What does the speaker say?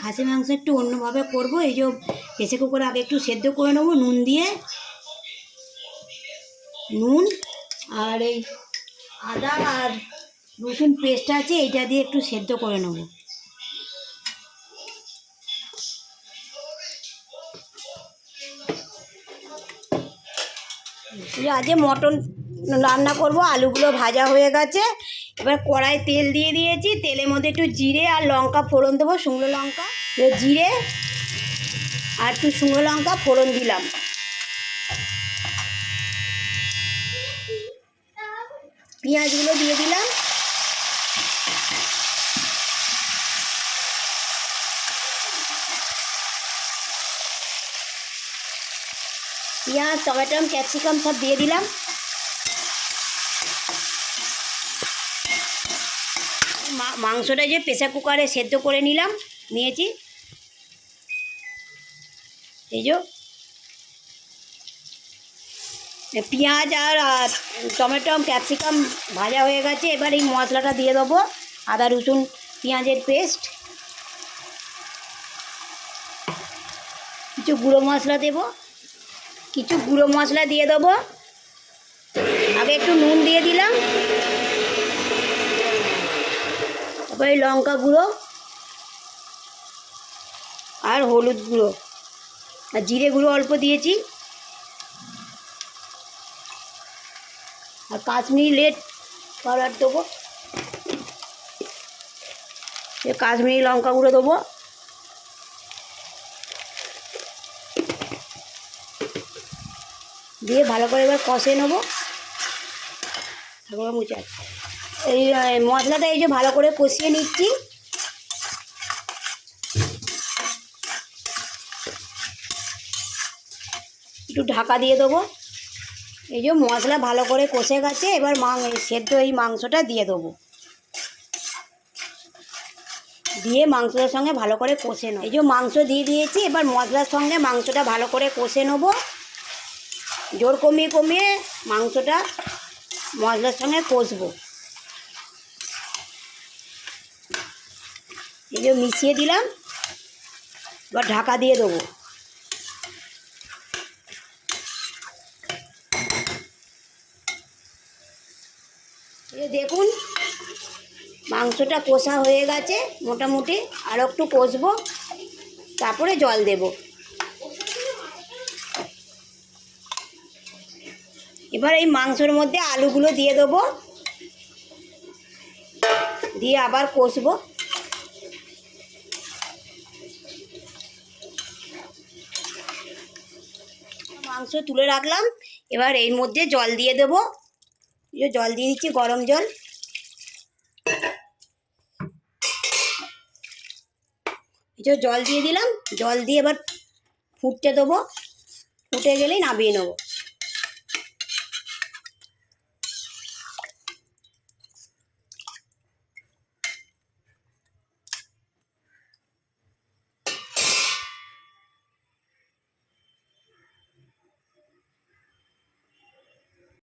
খাসি মাংস একটু অন্যভাবে করব। এই যে প্রেসার কুকারে আগে একটু সেদ্ধ করে নেবো নুন দিয়ে, নুন আর এই আদা আর রসুন পেস্ট আছে এইটা দিয়ে একটু সেদ্ধ করে নেব। আজকে মটন রান্না করব, আলুগুলো ভাজা হয়ে গেছে। এবার কড়াই তেল দিয়ে দিয়েছি, তেলের মধ্যে একটু জিরে আর লঙ্কা ফোড়ন দেবো, শুকনো লঙ্কা, জিরে আর একটু শুকনো লঙ্কা ফোড়ন দিলাম। পেঁয়াজগুলো দিয়ে দিলাম, পেঁয়াজ টমেটো ক্যাপসিকাম সব দিয়ে দিলাম। মাংসটা যে প্রেসার কুকারে সেদ্ধ করে নিয়েছি। এই যে পেঁয়াজ আর টমেটো ক্যাপসিকাম ভাজা হয়ে গেছে। এবার এই মশলাটা দিয়ে দেবো, আদা রসুন পেঁয়াজের পেস্ট, কিছু গুঁড়ো মশলা দেবো, কিছু গুঁড়ো মশলা দিয়ে দেবো। আগে একটু নুন দিয়ে দিলাম, তারপরে লঙ্কা গুঁড়ো আর হলুদ গুঁড়ো আর জিরে গুঁড়ো অল্প দিয়েছি, আর কাশ্মীরি রেড পাউডার দেবো, কাশ্মীরি লঙ্কা গুঁড়ো দেবো। দিয়ে ভালো করে এবার কষে নেবো। এই মশলাটা এই যে ভালো করে কষিয়ে নিচ্ছি। একটু ঢাকা দিয়ে দেবো। এই যে মশলা ভালো করে কষে গেছে, এবার সেদ্ধ এই মাংসটা দিয়ে দেবো, দিয়ে মাংসটার সঙ্গে ভালো করে কষে নেব। এই যে মাংস দিয়ে দিয়েছি, এবার মশলার সঙ্গে মাংসটা ভালো করে কষে নেব। জোর কমিয়ে কমিয়ে মাংসটা মশলার সঙ্গে কষবো। এই যে মিশিয়ে দিলাম, এবার ঢাকা দিয়ে দেবো। এই দেখুন মাংসটা কষা হয়ে গেছে মোটামুটি, আর একটু কষবো, তারপরে জল দেব। এবার এই মাংসের মধ্যে আলুগুলো দিয়ে দেবো, দিয়ে আবার কষবো। মাংস তুলে রাখলাম, এবার এর মধ্যে জল দিয়ে দেবো। জল দিয়ে দিচ্ছি, গরম জল। জল দিয়ে দিলাম, জল দিয়ে এবার ফুটতে দেবো, ফুটে গেলেই নামিয়ে নেবো।